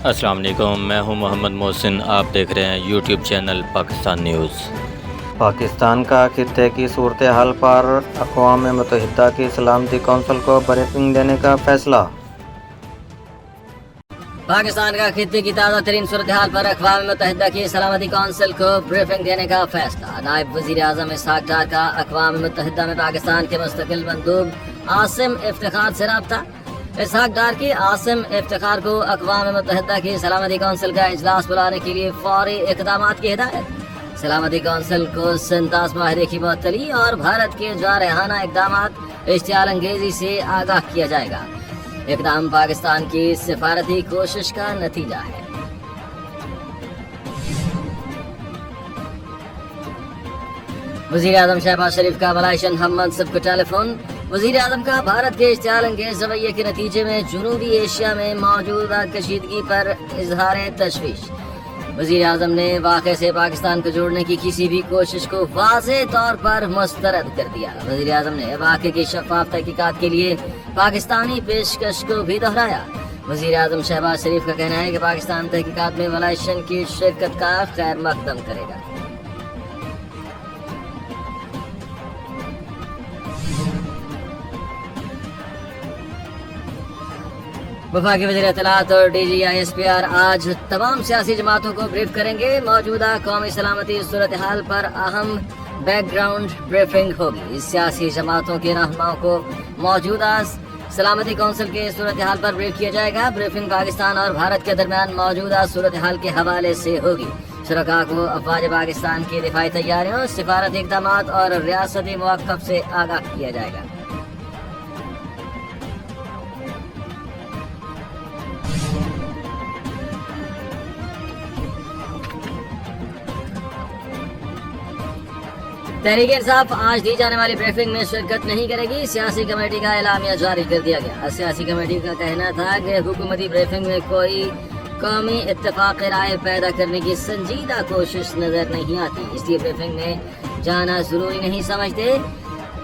السلام علیکم، میں ہوں محمد محسن، آپ دیکھ رہے ہیں YouTube channel Pakistan news. Pakistan کا خطے کی صورتحال پر اقوام متحدہ کی سلامتی کونسل کو بریفنگ دینے کا فیصلہ۔ پاکستان کا خطے کی تازہ ترین صورتحال پر اقوام متحدہ کی سلامتی کونسل کو بریفنگ دینے کا فیصلہ۔ نائب وزیر اعظم اسحاق ڈار کا اقوام متحدہ میں پاکستان کے مستقل مندوب عاصم افتخار سے رابطہ۔ اسحاق ڈار کی عاصم افتخار کو اقوام متحدہ کی سلامتی کونسل کا اجلاس بلانے کے لیے فوری اقدامات کی ہدایت۔ سلامتی کونسل کو سنتاس معاہدے کی معطلی اور بھارت کے جارحانہ اقدامات اشتعال انگیزی سے آگاہ کیا جائے گا۔ اقدام پاکستان کی سفارتی کوشش کا نتیجہ ہے۔ وزیر اعظم شہباز شریف کا ملائیشین ہم منصب کو ٹیلی فون۔ وزیر اعظم کا بھارت کے اشتعال انگیز رویے کے نتیجے میں جنوبی ایشیا میں موجودہ کشیدگی پر اظہار تشویش۔ وزیر اعظم نے واقعے سے پاکستان کو جوڑنے کی کسی بھی کوشش کو واضح طور پر مسترد کر دیا۔ وزیر اعظم نے واقعے کی شفاف تحقیقات کے لیے پاکستانی پیشکش کو بھی دہرایا۔ وزیر اعظم شہباز شریف کا کہنا ہے کہ پاکستان تحقیقات میں ملائیشین کی شرکت کا خیر مقدم کرے گا۔ وفاقی وزیر اطلاعات اور D G I S P R آج تمام سیاسی جماعتوں کو بریف کریں گے۔ موجودہ قومی سلامتی صورتحال پر اہم بیک گراؤنڈ بریفنگ ہوگی۔ سیاسی جماعتوں کے رہنماؤں کو موجودہ سلامتی کونسل کے صورتحال پر بریف کیا جائے گا۔ بریفنگ پاکستان اور بھارت کے درمیان موجودہ صورتحال کے حوالے سے ہوگی۔ شرکاء کو افواج پاکستان کی دفاعی تیاریوں، سفارتی اقدامات اور ریاستی موقف سے آگاہ کیا جائے گا۔ تحریک انصاف آج دی جانے والی بریفنگ میں شرکت نہیں کرے گی۔ سیاسی کمیٹی کا اعلامیہ جاری کر دیا گیا۔ سیاسی کمیٹی کا کہنا تھا کہ حکومتی بریفنگ میں کوئی قومی اتفاق رائے پیدا کرنے کی سنجیدہ کوشش نظر نہیں آتی، اس لیے بریفنگ میں جانا ضروری نہیں سمجھتے۔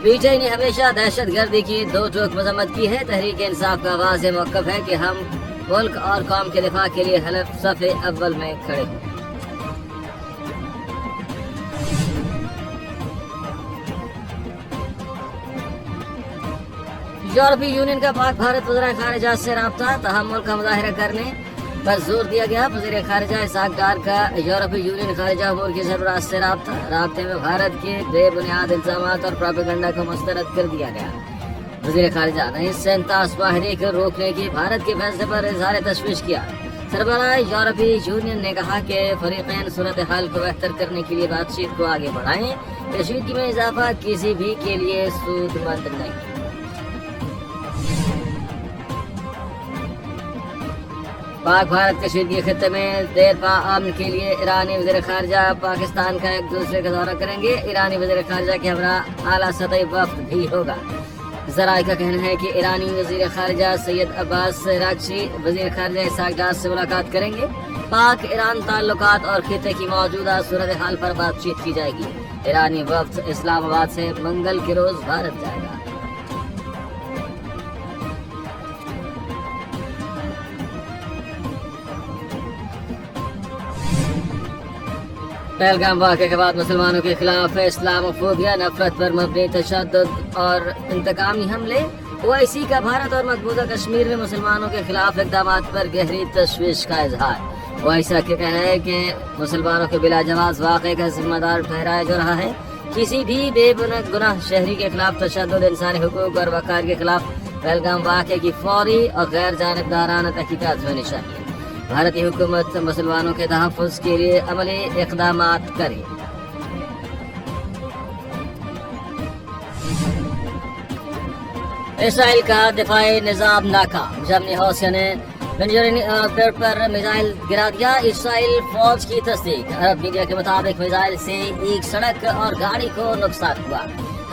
پی ٹی آئی نے ہمیشہ دہشت گردی کی دو ٹوک مذمت کی ہے۔ تحریک انصاف کا واضح موقف ہے کہ ہم ملک اور قوم کے دفاع کے لیے حلف صف اول میں کھڑے ہیں۔ یورپی یونین کا پاک بھارت وزراء خارجہ سے رابطہ، تحمل کا مظاہرہ کرنے پر زور دیا گیا۔ وزیر خارجہ اسحاق ڈار کا یورپی یونین خارجہ امور کے سربراہ سے رابطے میں بھارت کے بے بنیاد الزامات اور پروپیگنڈا کو مسترد کر دیا گیا۔ وزیر خارجہ نے سنتاس معاہدے کو روکنے کے بھارت کے فیصلے پر اظہار تشویش کیا۔ سربراہ یورپی یونین نے کہا کہ فریقین صورتحال کو بہتر کرنے کے لیے بات چیت کو آگے بڑھائیں۔ کشیدگی میں اضافہ کسی بھی کے لیے سود مند نہیں۔ پاک بھارت کشیدگی خطے میں دیر پا امن کے لیے ایرانی وزیر خارجہ پاکستان کا ایک دوسرے کا دورہ کریں گے۔ ایرانی وزیر خارجہ کے ہمراہ اعلیٰ سطحی وفد بھی ہوگا۔ ذرائع کا کہنا ہے کہ ایرانی وزیر خارجہ سید عباس راغچی وزیر خارجہ اسحاق ڈار سے ملاقات کریں گے۔ پاک ایران تعلقات اور خطے کی موجودہ صورتحال پر بات چیت کی جائے گی۔ ایرانی وفد اسلام آباد سے منگل کے روز بھارت جائے گا۔ پہلگام واقعے کے بعد مسلمانوں کے خلاف اسلاموفوبیا، نفرت پر مبنی تشدد اور انتقامی حملے۔ اوائسی کا بھارت اور مقبوضہ کشمیر میں مسلمانوں کے خلاف اقدامات پر گہری تشویش کا اظہار۔ اوائسی کا کہنا ہے کہ مسلمانوں کو بلا جواز واقعے کا ذمہ دار ٹھہرایا جا رہا ہے۔ کسی بھی بے گناہ شہری کے خلاف تشدد، انسانی حقوق اور وقار کے خلاف پہلگام واقعے کی فوری اور غیر جانبدارانہ تحقیقات ہونی چاہیے۔ بھارتی حکومت مسلمانوں کے تحفظ کے لیے عملی اقدامات کرے۔ اسرائیل کا دفاعی نظام ناکام، جرمنی حوثیوں نے بنجرین ایئرپورٹ پر میزائل گرا دیا۔ اسرائیل فوج کی تصدیق، عرب میڈیا کے مطابق میزائل سے ایک سڑک اور گاڑی کو نقصان ہوا۔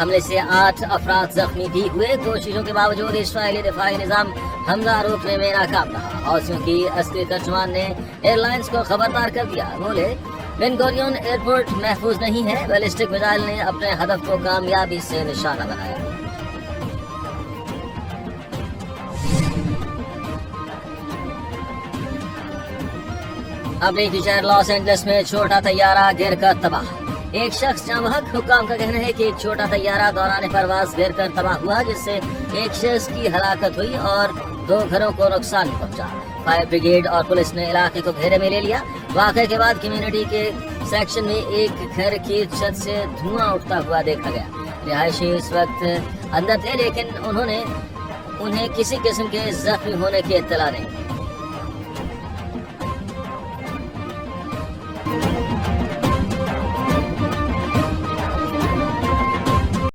حملے سے 8 افراد زخمی بھی ہوئے۔ کوششوں کے باوجود اسرائیلی دفاعی نظام حملہ روکنے میں ناکام رہا۔ حوثیوں کی عسکری ترجمان نے ایئر لائنز کو خبردار کر دیا، بولے بن گوریون ایئرپورٹ محفوظ نہیں ہے۔ بیلسٹک میزائل نے اپنے ہدف کو کامیابی سے نشانہ بنایا۔ امریکی شہر لاس اینجلس میں چھوٹا طیارہ گر کر تباہ. ایک شخص جاں بحق حکام کا کہنا ہے کہ ایک چھوٹا طیارہ دوران پرواز گر کر تباہ ہوا جس سے ایک شخص کی ہلاکت ہوئی اور 2 گھروں کو نقصان پہنچا. فائر بریگیڈ اور پولیس نے علاقے کو گھیرے میں لے لیا. واقعے کے بعد کمیونٹی کے سیکشن میں ایک گھر کی چھت سے دھواں اٹھتا ہوا دیکھا گیا. رہائشی اس وقت اندر تھے لیکن انہیں کسی قسم کے زخمی ہونے کی اطلاع نہیں.